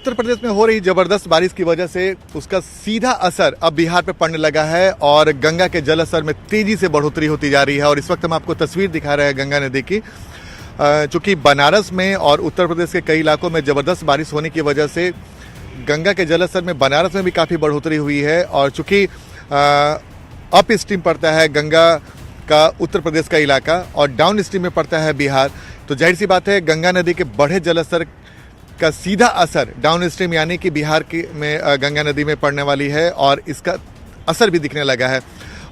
उत्तर प्रदेश में हो रही जबरदस्त बारिश की वजह से उसका सीधा असर अब बिहार पे पड़ने लगा है और गंगा के जलस्तर में तेजी से बढ़ोतरी होती जा रही है। और इस वक्त हम आपको तस्वीर दिखा रहे हैं गंगा नदी की। चूंकि बनारस में और उत्तर प्रदेश के कई इलाकों में जबरदस्त बारिश होने की वजह से गंगा के जलस्तर में बनारस में भी काफ़ी बढ़ोतरी हुई है। और चूंकि अप स्ट्रीम पड़ता है गंगा का उत्तर प्रदेश का इलाका और डाउन स्ट्रीम में पड़ता है बिहार, तो जाहिर सी बात है गंगा नदी के बढ़े जलस्तर का सीधा असर डाउन स्ट्रीम यानी कि बिहार की में गंगा नदी में पड़ने वाली है और इसका असर भी दिखने लगा है।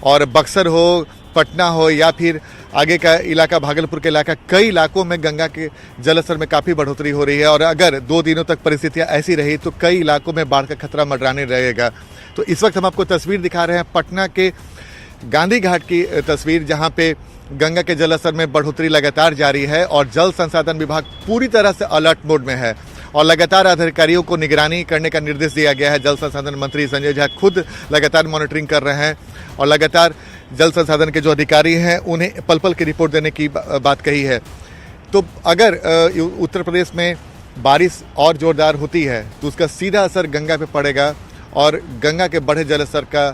और बक्सर हो, पटना हो या फिर आगे का इलाका भागलपुर के इलाका, कई इलाकों में गंगा के जलस्तर में काफ़ी बढ़ोतरी हो रही है। और अगर 2 दिनों तक परिस्थितियां ऐसी रही तो कई इलाकों में बाढ़ का खतरा मंडराने रहेगा। तो इस वक्त हम आपको तस्वीर दिखा रहे हैं पटना के गांधी घाट की तस्वीर, जहां पे गंगा के जलस्तर में बढ़ोतरी लगातार जारी है और जल संसाधन विभाग पूरी तरह से अलर्ट मोड में है और लगातार अधिकारियों को निगरानी करने का निर्देश दिया गया है। जल संसाधन मंत्री संजय झा खुद लगातार मॉनिटरिंग कर रहे हैं और लगातार जल संसाधन के जो अधिकारी हैं उन्हें पल पल की रिपोर्ट देने की बात कही है। तो अगर उत्तर प्रदेश में बारिश और जोरदार होती है तो उसका सीधा असर गंगा पे पड़ेगा और गंगा के बढ़े जलस्तर का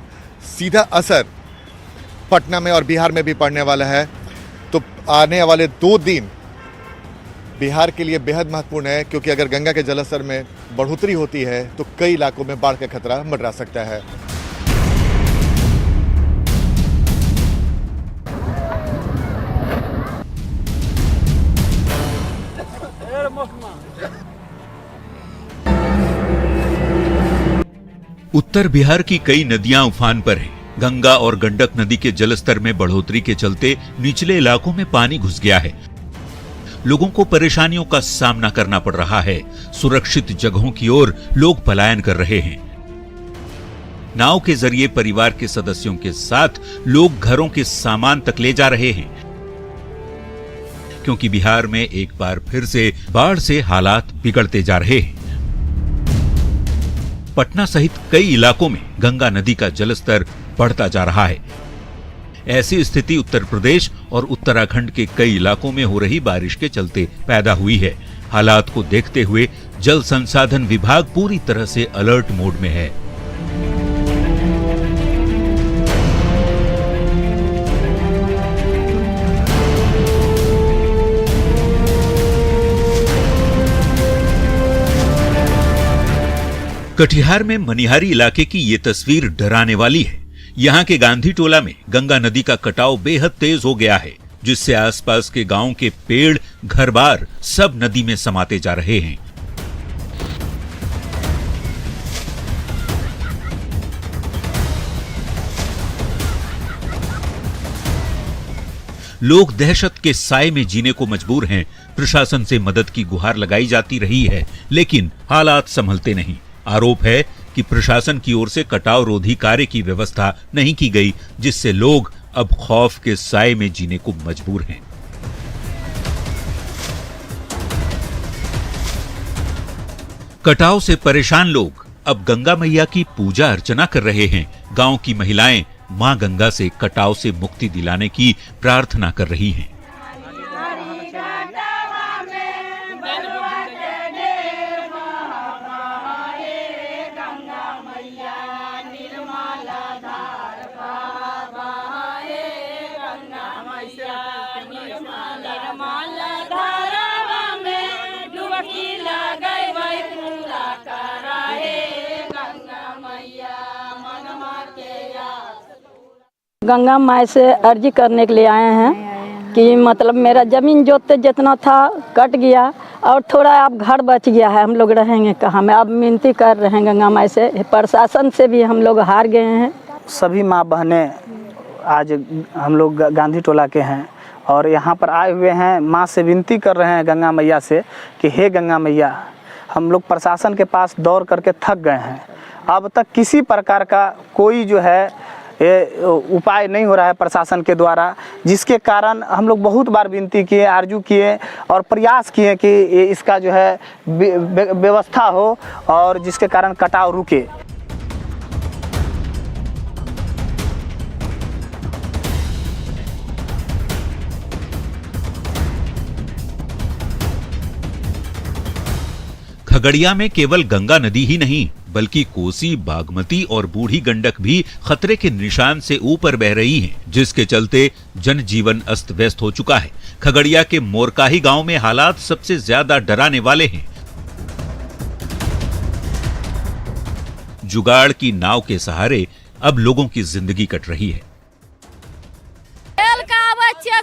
सीधा असर पटना में और बिहार में भी पड़ने वाला है। तो आने वाले 2 दिन बिहार के लिए बेहद महत्वपूर्ण है, क्योंकि अगर गंगा के जलस्तर में बढ़ोतरी होती है तो कई इलाकों में बाढ़ का खतरा मंडरा सकता है। उत्तर बिहार की कई नदियां उफान पर हैं। गंगा और गंडक नदी के जलस्तर में बढ़ोतरी के चलते निचले इलाकों में पानी घुस गया है। लोगों को परेशानियों का सामना करना पड़ रहा है। सुरक्षित जगहों की ओर लोग पलायन कर रहे हैं। नाव के जरिए परिवार के सदस्यों के साथ लोग घरों के सामान तक ले जा रहे हैं, क्योंकि बिहार में एक बार फिर से बाढ़ से हालात बिगड़ते जा रहे हैं। पटना सहित कई इलाकों में गंगा नदी का जलस्तर बढ़ता जा रहा है। ऐसी स्थिति उत्तर प्रदेश और उत्तराखंड के कई इलाकों में हो रही बारिश के चलते पैदा हुई है। हालात को देखते हुए जल संसाधन विभाग पूरी तरह से अलर्ट मोड में है। कटिहार में मनिहारी इलाके की ये तस्वीर डराने वाली है। यहाँ के गांधी टोला में गंगा नदी का कटाव बेहद तेज हो गया है, जिससे आसपास के गांव के पेड़, घर-बार सब नदी में समाते जा रहे हैं। लोग दहशत के साए में जीने को मजबूर हैं। प्रशासन से मदद की गुहार लगाई जाती रही है, लेकिन हालात संभलते नहीं। आरोप है कि प्रशासन की ओर से कटाव रोधी कार्य की व्यवस्था नहीं की गई, जिससे लोग अब खौफ के साए में जीने को मजबूर हैं। कटाव से परेशान लोग अब गंगा मैया की पूजा अर्चना कर रहे हैं। गांव की महिलाएं मां गंगा से कटाव से मुक्ति दिलाने की प्रार्थना कर रही हैं। गंगा माई से अर्जी करने के लिए आए हैं कि मतलब मेरा जमीन जोतते जितना था कट गया और थोड़ा अब घर बच गया है, हम लोग रहेंगे कहाँ में। अब मिनती कर रहे हैं गंगा माई से, प्रशासन से भी हम लोग हार गए हैं। सभी माँ बहनें आज हम लोग गांधी टोला के हैं और यहाँ पर आए हुए हैं। माँ से विनती कर रहे हैं गंगा मैया से कि हे गंगा मैया, हम लोग प्रशासन के पास दौड़ करके थक गए हैं। अब तक किसी प्रकार का कोई जो है ये उपाय नहीं हो रहा है प्रशासन के द्वारा, जिसके कारण हम लोग बहुत बार विनती किए, आरजू किए और प्रयास किए कि इसका जो है व्यवस्था हो और जिसके कारण कटाव रुके। खगड़िया में केवल गंगा नदी ही नहीं बल्कि कोसी, बागमती और बूढ़ी गंडक भी खतरे के निशान से ऊपर बह रही हैं, जिसके चलते जनजीवन अस्त व्यस्त हो चुका है। खगड़िया के मोरकाही गांव में हालात सबसे ज्यादा डराने वाले हैं। जुगाड़ की नाव के सहारे अब लोगों की जिंदगी कट रही है।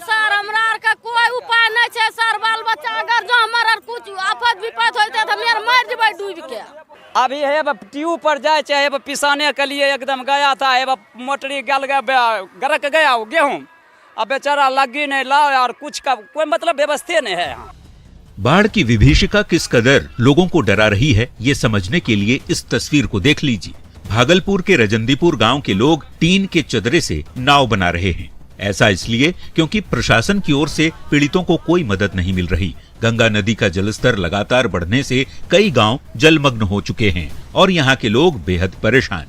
सर हमरा का कोई उपाय नहीं है सर, बाल बच्चा अगर जो हमारा कुछ आफत विपत होते तो मेरे मर जबे डूब के। अभी है ट्यूब पर जाए चाहे पिसाने के लिए एकदम गया था, है मोटरी गल गया, गरक गया वो गेहूं, अब बेचारा लगी नहीं लाओ यार, कुछ का कोई मतलब व्यवस्था नहीं है। बाढ़ की विभीषिका किस कदर लोगों को डरा रही है, ये समझने के लिए इस तस्वीर को देख लीजिए। भागलपुर के रजंदीपुर गांव के लोग टीन के चदरे से नाव बना रहे हैं। ऐसा इसलिए क्योंकि प्रशासन की ओर से पीड़ितों को कोई मदद नहीं मिल रही। गंगा नदी का जलस्तर लगातार बढ़ने से कई गांव जलमग्न हो चुके हैं और यहाँ के लोग बेहद परेशान।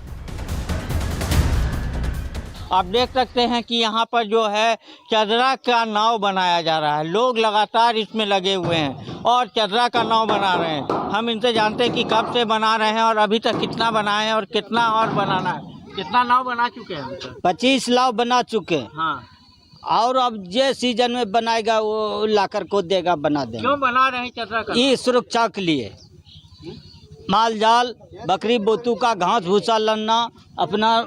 आप देख सकते हैं कि यहाँ पर जो है चदरा का नाव बनाया जा रहा है। लोग लगातार इसमें लगे हुए हैं और चदरा का नाव बना रहे हैं। हम इनसे जानते हैं कि कब से बना रहे हैं और अभी तक कितना बनाए हैं और कितना और बनाना है। कितना नाव बना चुके हैं? 25 नाव बना चुके हैं। हाँ, और अब जे सीजन में बनाएगा वो लाकर को देगा, बना देगा। क्यों बना रहे हैं चदरा का? ये सुरक्षा के लिए, माल जाल, बकरी बोतू का घास भूसा लाना, अपना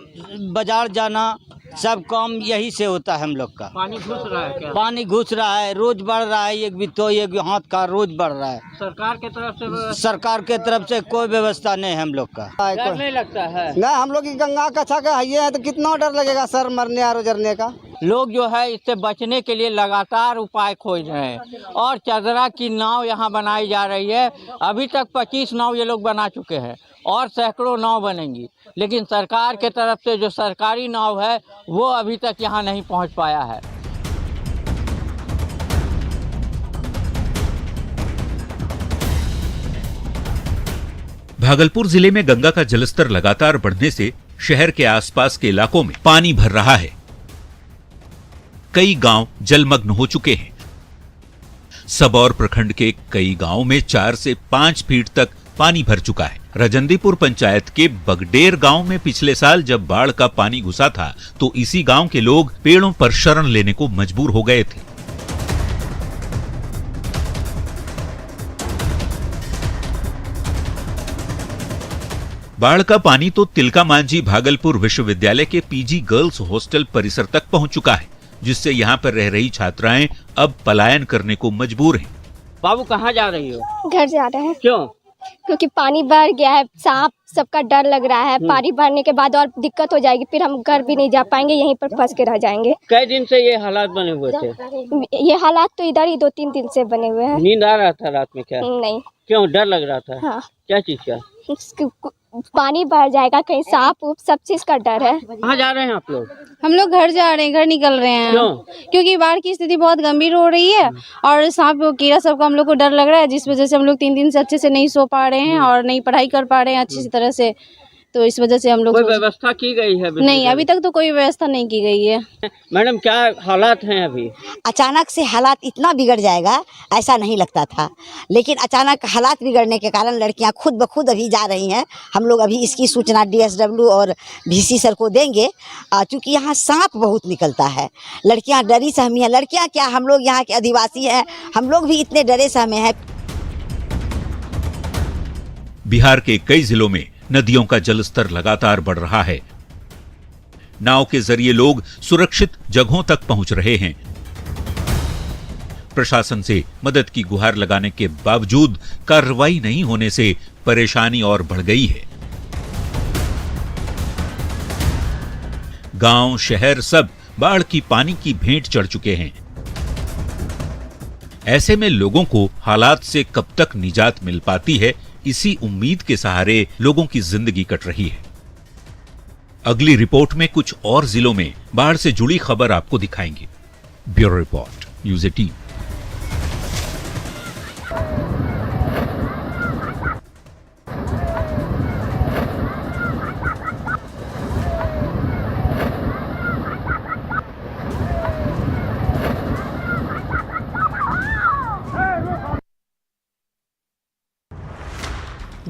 बाजार जाना, सब काम यही से होता है हम लोग का। पानी घुस रहा है क्या? पानी घुस रहा है, रोज बढ़ रहा है, एक बित्तो एक हाथ का रोज बढ़ रहा है। सरकार के तरफ से सरकार के तरफ से कोई व्यवस्था नहीं है हम लोग का। डर नहीं लगता है? ना, हम लोग गंगा कथा का है तो कितना डर लगेगा सर, मरने और उजरने का। लोग जो है इससे बचने के लिए लगातार उपाय खोज रहे हैं और चदरा की नाव यहाँ बनाई जा रही है। अभी तक 25 नाव ये लोग बना चुके हैं और सैकड़ों नाव बनेंगी, लेकिन सरकार के तरफ से जो सरकारी नाव है वो अभी तक यहाँ नहीं पहुँच पाया है। भागलपुर जिले में गंगा का जलस्तर लगातार बढ़ने से शहर के आसपास के इलाकों में पानी भर रहा है। कई गांव जलमग्न हो चुके हैं। सबौर प्रखंड के कई गांवों में 4 से 5 फीट तक पानी भर चुका है। रजंदीपुर पंचायत के बगडेर गांव में पिछले साल जब बाढ़ का पानी घुसा था तो इसी गांव के लोग पेड़ों पर शरण लेने को मजबूर हो गए थे। बाढ़ का पानी तो तिलका मांझी भागलपुर विश्वविद्यालय के पीजी गर्ल्स हॉस्टल परिसर तक पहुंच चुका है, जिससे यहाँ पर रह रही छात्राएं अब पलायन करने को मजबूर हैं। बाबू कहाँ जा रही हो? घर जा रहे हैं। क्यों? क्योंकि पानी बढ़ गया है, सांप सबका डर लग रहा है। पानी बढ़ने के बाद और दिक्कत हो जाएगी, फिर हम घर भी नहीं जा पाएंगे, यहीं पर फंस के रह जाएंगे। कई दिन से ये हालात बने हुए थे? ये हालात तो इधर ही 2-3 दिन से बने हुए हैं। नींद आ रहा था रात में क्या? नहीं। क्यों डर लग रहा था? हाँ। क्या चीज का? पानी बढ़ जाएगा, कहीं सांप उप सब चीज का डर है। कहाँ जा रहे हैं आप लोग? हम लोग घर जा रहे हैं, घर निकल रहे हैं। क्यों? क्योंकि बाढ़ की स्थिति बहुत गंभीर हो रही है और सांप कीड़ा सबका हम लोग को डर लग रहा है, जिस वजह से हम लोग 3 दिन से अच्छे से नहीं सो पा रहे हैं और नहीं पढ़ाई कर पा रहे हैं अच्छी तरह से। तो इस वजह से हम लोग कोई व्यवस्था की गई है? नहीं, अभी तक तो कोई व्यवस्था नहीं की गई है। मैडम क्या हालात हैं अभी? अचानक से हालात इतना बिगड़ जाएगा ऐसा नहीं लगता था, लेकिन अचानक हालात बिगड़ने के कारण लड़कियां खुद ब खुद अभी जा रही हैं। हम लोग अभी इसकी सूचना DSW और VC सर को देंगे, क्योंकि यहाँ सांप बहुत निकलता है। लड़कियां डरी सहमी हैं। लड़कियां क्या, हम लोग यहाँ के आदिवासी हैं, हम लोग भी इतने डरे सहमे हैं। बिहार के कई जिलों में नदियों का जलस्तर लगातार बढ़ रहा है। नाव के जरिए लोग सुरक्षित जगहों तक पहुंच रहे हैं। प्रशासन से मदद की गुहार लगाने के बावजूद कार्रवाई नहीं होने से परेशानी और बढ़ गई है। गांव, शहर सब बाढ़ की पानी की भेंट चढ़ चुके हैं। ऐसे में लोगों को हालात से कब तक निजात मिल पाती है, इसी उम्मीद के सहारे लोगों की जिंदगी कट रही है। अगली रिपोर्ट में कुछ और जिलों में बाढ़ से जुड़ी खबर आपको दिखाएंगे। Bureau report, news 18।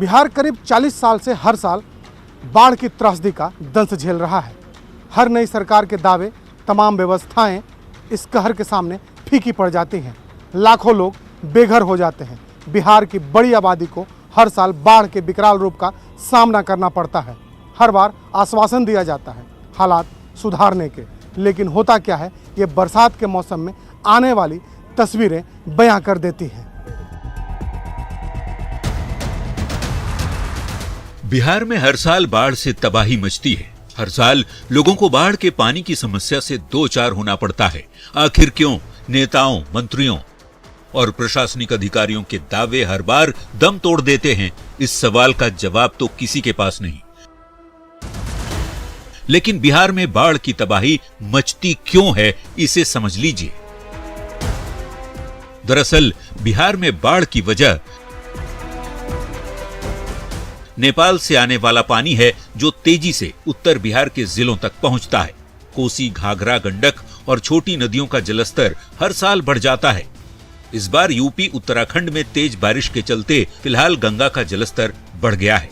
बिहार करीब 40 साल से हर साल बाढ़ की त्रासदी का दंश झेल रहा है। हर नई सरकार के दावे, तमाम व्यवस्थाएं इस कहर के सामने फीकी पड़ जाती हैं। लाखों लोग बेघर हो जाते हैं। बिहार की बड़ी आबादी को हर साल बाढ़ के विकराल रूप का सामना करना पड़ता है। हर बार आश्वासन दिया जाता है हालात सुधारने के, लेकिन होता क्या है, ये बरसात के मौसम में आने वाली तस्वीरें बयां कर देती हैं। बिहार में हर साल बाढ़ से तबाही मचती है। हर साल लोगों को बाढ़ के पानी की समस्या से दो चार होना पड़ता है। आखिर क्यों? नेताओं, मंत्रियों और प्रशासनिक अधिकारियों के दावे हर बार दम तोड़ देते हैं। इस सवाल का जवाब तो किसी के पास नहीं। लेकिन बिहार में बाढ़ की तबाही मचती क्यों है, इसे समझ लीजिए। दरअसल बिहार में बाढ़ की वजह नेपाल से आने वाला पानी है, जो तेजी से उत्तर बिहार के जिलों तक पहुंचता है। कोसी, घाघरा, गंडक और छोटी नदियों का जलस्तर हर साल बढ़ जाता है। इस बार यूपी, उत्तराखंड में तेज बारिश के चलते फिलहाल गंगा का जलस्तर बढ़ गया है।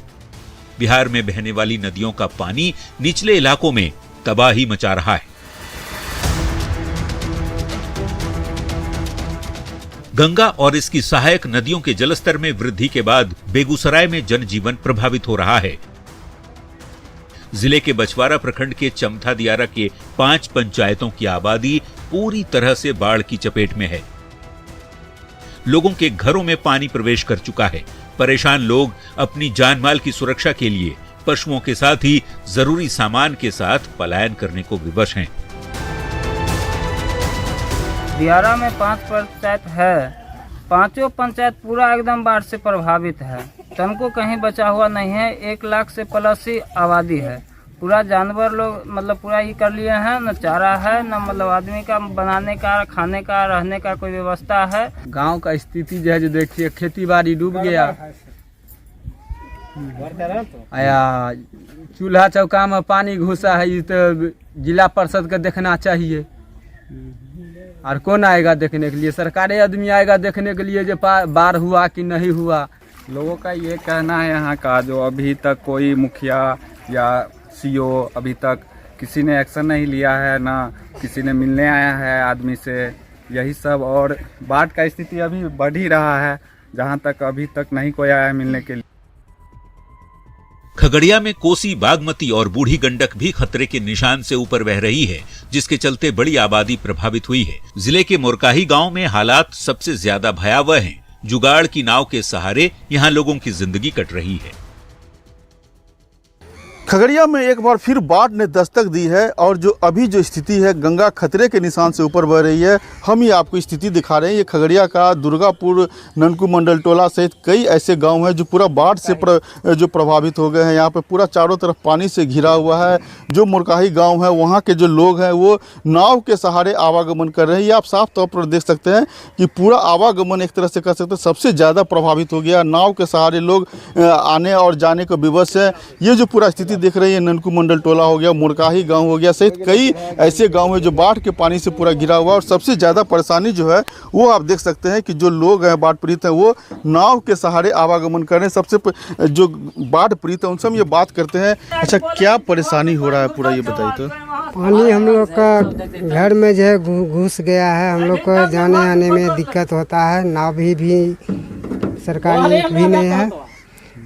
बिहार में बहने वाली नदियों का पानी निचले इलाकों में तबाही मचा रहा है। गंगा और इसकी सहायक नदियों के जलस्तर में वृद्धि के बाद बेगूसराय में जनजीवन प्रभावित हो रहा है। जिले के बछवारा प्रखंड के चमथा दियारा के 5 पंचायतों की आबादी पूरी तरह से बाढ़ की चपेट में है। लोगों के घरों में पानी प्रवेश कर चुका है। परेशान लोग अपनी जान माल की सुरक्षा के लिए पशुओं के साथ ही जरूरी सामान के साथ पलायन करने को विवश हैं। दियारा में 5 पंचायत है। पांचों पंचायत पूरा एकदम बाढ़ से प्रभावित है। तनको कहीं बचा हुआ नहीं है। 1 लाख से प्लस ही आबादी है। पूरा जानवर लोग मतलब पूरा ही कर लिए हैं। न चारा है, न मतलब आदमी का बनाने का, खाने का, रहने का कोई व्यवस्था है। गांव का स्थिति जो है, जो देखिए खेती बाड़ी डूब गया। आया चूल्हा चौका में पानी घुसा है। ये तो जिला परिषद का देखना चाहिए। और कौन आएगा देखने के लिए? सरकारी आदमी आएगा देखने के लिए जो बाढ़ हुआ कि नहीं हुआ। लोगों का ये कहना है यहाँ का, जो अभी तक कोई मुखिया या सीओ अभी तक किसी ने एक्शन नहीं लिया है, ना किसी ने मिलने आया है आदमी से, यही सब। और बाढ़ का स्थिति अभी बढ़ ही रहा है, जहाँ तक अभी तक नहीं कोई आया मिलने के लिए। खगड़िया में कोसी, बागमती और बूढ़ी गंडक भी खतरे के निशान से ऊपर बह रही है, जिसके चलते बड़ी आबादी प्रभावित हुई है। जिले के मोरकाही गांव में हालात सबसे ज्यादा भयावह हैं। जुगाड़ की नाव के सहारे यहां लोगों की जिंदगी कट रही है। खगड़िया में एक बार फिर बाढ़ ने दस्तक दी है और जो अभी जो स्थिति है, गंगा खतरे के निशान से ऊपर बह रही है। हम ही आपको स्थिति दिखा रहे हैं। ये खगड़िया का दुर्गापुर, ननकू मंडल टोला सहित कई ऐसे गांव हैं जो पूरा बाढ़ से जो प्रभावित हो गए हैं। यहाँ पे पूरा चारों तरफ पानी से घिरा हुआ है। जो मुरकाही गाँव है, वहाँ के जो लोग हैं वो नाव के सहारे आवागमन कर रहे हैं। ये आप साफ तौर पर देख सकते हैं कि पूरा आवागमन एक तरह से कह सकते हैं सबसे ज़्यादा प्रभावित हो गया। नाव के सहारे लोग आने और जाने को विवश है। ये जो पूरा स्थिति देख रहे हैं, ननकू मंडल टोला हो गया, मुरकाही गांव हो गया, सहित कई ऐसे गांव हैं जो बाढ़ के पानी से पूरा घिरा हुआ। और सबसे ज़्यादा परेशानी जो है वो आप देख सकते हैं कि जो लोग हैं बाढ़ पीड़ित हैं, वो नाव के सहारे आवागमन कर रहे हैं। सबसे जो बाढ़ पीड़ित है उनसे हम ये बात करते हैं। अच्छा, क्या परेशानी हो रहा है पूरा, ये बताइए तो। पानी हम लोग का घर में जो है घुस गया है। हम लोग को जाने आने में दिक्कत होता है। नाव भी सरकारी भी नहीं है।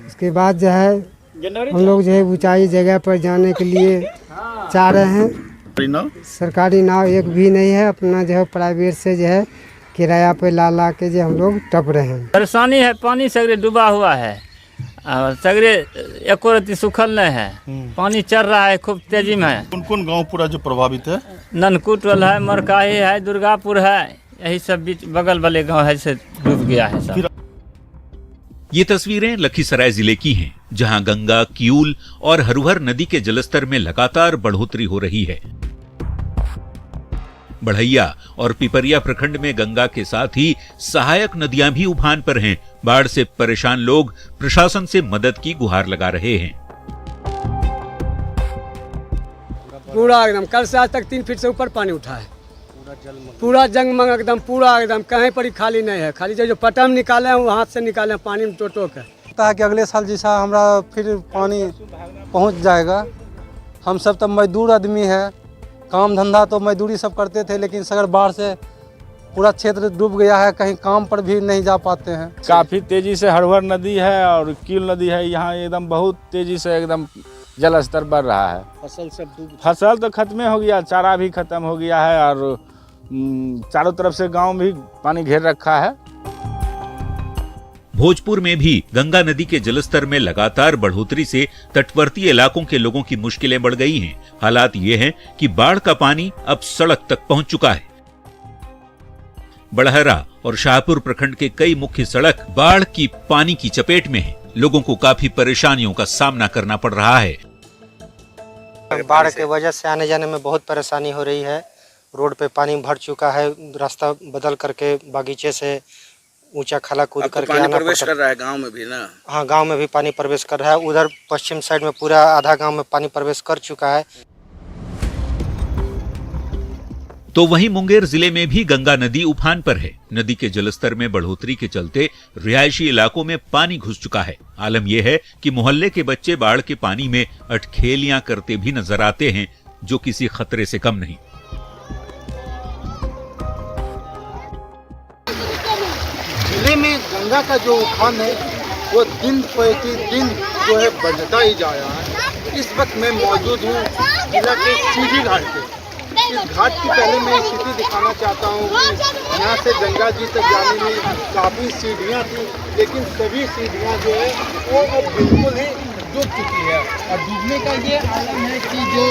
उसके बाद जो है हम लोग जो है ऊंचाई जगह पर जाने के लिए चाह रहे हैं। सरकारी नाव एक भी नहीं है। अपना जो है प्राइवेट से जो है किराया पे ला के जो हम लोग टप रहे हैं। परेशानी है, पानी सगरे डूबा हुआ है। सगरे एको रत्ती सूखल नहीं है। पानी चल रहा है खूब तेजी में। कौन कौन गाँव पूरा जो प्रभावित है? ननकू टोल है, मरकाही है, दुर्गापुर है, यही सब बीच बगल वाले गाँव है से डूब गया है सब। ये तस्वीरें लखीसराय जिले की हैं, जहां गंगा, किऊल और हरुहर नदी के जलस्तर में लगातार बढ़ोतरी हो रही है। बढ़ैया और पिपरिया प्रखंड में गंगा के साथ ही सहायक नदियां भी उफान पर हैं। बाढ़ से परेशान लोग प्रशासन से मदद की गुहार लगा रहे हैं। पूरा एकदम कल से आज तक 3 फीट से ऊपर पानी उठा है। पूरा जंगमंग एकदम, पूरा एकदम कहीं पर ही खाली नहीं है। खाली जो पटम निकाले हैं वो हाथ से निकाले हैं पानी में टोटो के। लगता है कि अगले साल जैसा हमारा फिर पानी पहुंच जाएगा। हम सब तो मजदूर आदमी है, काम धंधा तो मजदूरी सब करते थे, लेकिन अगर बाढ़ से पूरा क्षेत्र डूब गया है, कहीं काम पर भी नहीं जा पाते हैं। काफ़ी तेज़ी से हरहर नदी है और कील नदी है, यहाँ एकदम बहुत तेज़ी से एकदम जल स्तर बढ़ रहा है। फसल तो खत्म हो गया, चारा भी खत्म हो गया है और चारों तरफ से गांव भी पानी घेर रखा है। भोजपुर में भी गंगा नदी के जलस्तर में लगातार बढ़ोतरी से तटवर्ती इलाकों के लोगों की मुश्किलें बढ़ गई हैं। हालात ये हैं कि बाढ़ का पानी अब सड़क तक पहुंच चुका है। बड़हरा और शाहपुर प्रखंड के कई मुख्य सड़क बाढ़ की पानी की चपेट में हैं। लोगों को काफी परेशानियों का सामना करना पड़ रहा है। बाढ़ के वजह से आने जाने में बहुत परेशानी हो रही है। रोड पे पानी भर चुका है, रास्ता बदल करके बागीचे से ऊंचा खाला कूद करके पानी प्रवेश कर रहा है गांव में भी ना? हाँ, गांव में भी पानी प्रवेश कर रहा है। उधर पश्चिम साइड में पूरा आधा गांव में पानी प्रवेश कर चुका है। तो वहीं मुंगेर जिले में भी गंगा नदी उफान पर है। नदी के जलस्तर में बढ़ोतरी के चलते रिहायशी इलाकों में पानी घुस चुका है। आलम यह है कि मोहल्ले के बच्चे बाढ़ के पानी में अटखेलियां करते भी नजर आते हैं, जो किसी खतरे से कम नहीं। जिले में गंगा का जो उफान है वो दिन प्रतिदिन जो है बढ़ता ही जा रहा है। इस वक्त मैं मौजूद हूँ जिला के सीधी घाट पे। इस घाट की पहले मैं स्थिति दिखाना चाहता हूँ कि यहाँ से गंगा जी तक जाने में काफ़ी सीढ़ियाँ थी, लेकिन सभी सीढ़ियाँ जो है वो अब बिल्कुल ही डूब चुकी है। और डूबने का ये आलम है कि जो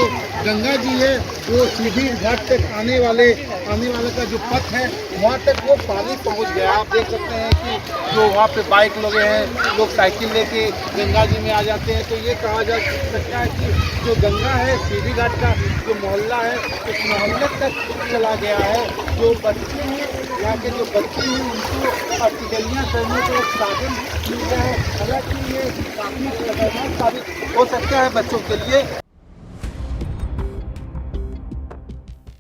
गंगा जी है वो सीधी घाट तक आने वाले का जो पथ है वहाँ तक वो पानी पहुँच गया। आप देख सकते हैं कि जो वहाँ पे बाइक लगे हैं, लोग साइकिल लेके गंगा जी में आ जाते हैं। तो ये कहा जा सकता है कि जो गंगा है सीधी घाट का जो मोहल्ला है उस मोहल्ले तक चला गया है। जो बच्चे हैं, यहाँ के जो बच्चे हैं, उनको अटकेलियाँ करने का एक साधन मिल गया है। हालांकि ये काफ़ी खतरनाक साबित हो सकता है बच्चों के लिए।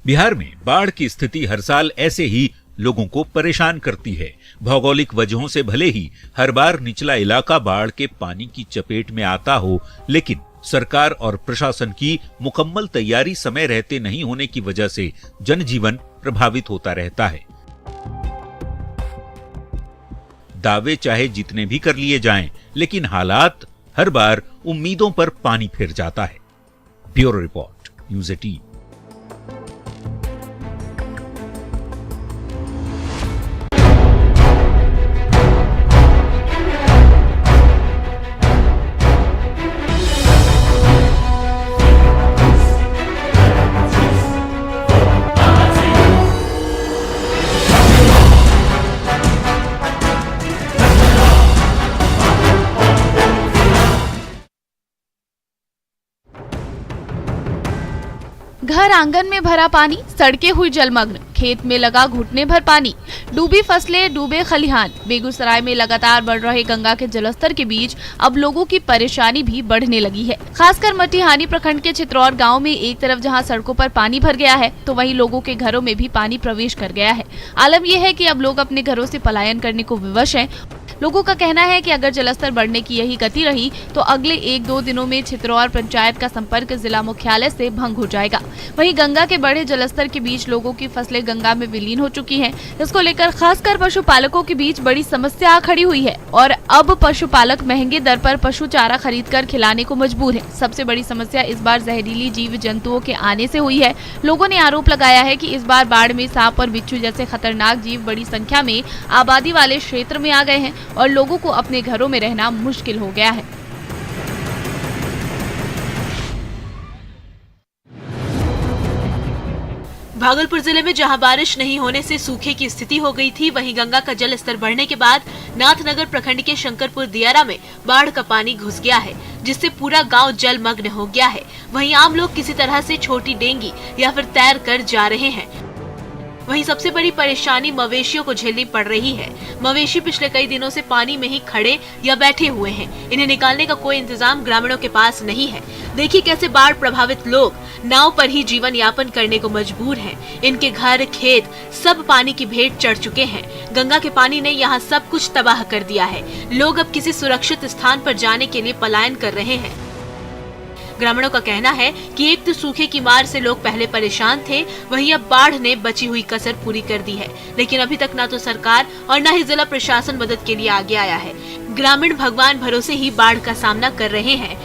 बिहार में बाढ़ की स्थिति हर साल ऐसे ही लोगों को परेशान करती है। भौगोलिक वजहों से भले ही हर बार निचला इलाका बाढ़ के पानी की चपेट में आता हो, लेकिन सरकार और प्रशासन की मुकम्मल तैयारी समय रहते नहीं होने की वजह से जनजीवन प्रभावित होता रहता है। दावे चाहे जितने भी कर लिए जाएं, लेकिन हालात हर बार उम्मीदों पर पानी फिर जाता है। Bureau report, news 18। घर आंगन में भरा पानी, सड़कें हुई जलमग्न, खेत में लगा घुटने भर पानी, डूबी फसलें, डूबे खलिहान। बेगूसराय में लगातार बढ़ रहे गंगा के जलस्तर के बीच अब लोगों की परेशानी भी बढ़ने लगी है। खासकर मटिहानी प्रखंड के चित्रौर गांव में एक तरफ जहां सड़कों पर पानी भर गया है, तो वहीं लोगों के घरों में भी पानी प्रवेश कर गया है। आलम यह है कि अब लोग अपने घरों से पलायन करने को विवश हैं। लोगों का कहना है कि अगर जलस्तर बढ़ने की यही गति रही तो अगले 1-2 दिनों में चित्रौर पंचायत का संपर्क जिला मुख्यालय से भंग हो जाएगा। वहीं गंगा के बढ़े जलस्तर के बीच लोगों की फसलें गंगा में विलीन हो चुकी हैं। इसको लेकर खासकर पशुपालकों के बीच बड़ी समस्या खड़ी हुई है और अब पशुपालक महंगे दर पर पशु चारा खरीद कर खिलाने को मजबूर है। सबसे बड़ी समस्या इस बार जहरीली जीव जंतुओं के आने से हुई है। लोगों ने आरोप लगाया है कि इस बार बाढ़ में सांप और बिच्छू जैसे खतरनाक जीव बड़ी संख्या में आबादी वाले क्षेत्र में आ गए हैं और लोगों को अपने घरों में रहना मुश्किल हो गया है। भागलपुर जिले में जहां बारिश नहीं होने से सूखे की स्थिति हो गई थी, वहीं गंगा का जल स्तर बढ़ने के बाद नाथनगर प्रखंड के शंकरपुर दियारा में बाढ़ का पानी घुस गया है, जिससे पूरा गांव जलमग्न हो गया है। वहीं आम लोग किसी तरह से छोटी डेंगी या फिर तैर कर जा रहे हैं। वहीं सबसे बड़ी परेशानी मवेशियों को झेलनी पड़ रही है। मवेशी पिछले कई दिनों से पानी में ही खड़े या बैठे हुए हैं। इन्हें निकालने का कोई इंतजाम ग्रामीणों के पास नहीं है। देखिए कैसे बाढ़ प्रभावित लोग नाव पर ही जीवन यापन करने को मजबूर हैं। इनके घर, खेत सब पानी की भेंट चढ़ चुके हैं। गंगा के पानी ने यहाँ सब कुछ तबाह कर दिया है। लोग अब किसी सुरक्षित स्थान पर जाने के लिए पलायन कर रहे हैं। ग्रामीणों का कहना है कि एक तो सूखे की मार से लोग पहले परेशान थे, वहीं अब बाढ़ ने बची हुई कसर पूरी कर दी है। लेकिन अभी तक ना तो सरकार और न ही जिला प्रशासन मदद के लिए आगे आया है। ग्रामीण भगवान भरोसे ही बाढ़ का सामना कर रहे हैं।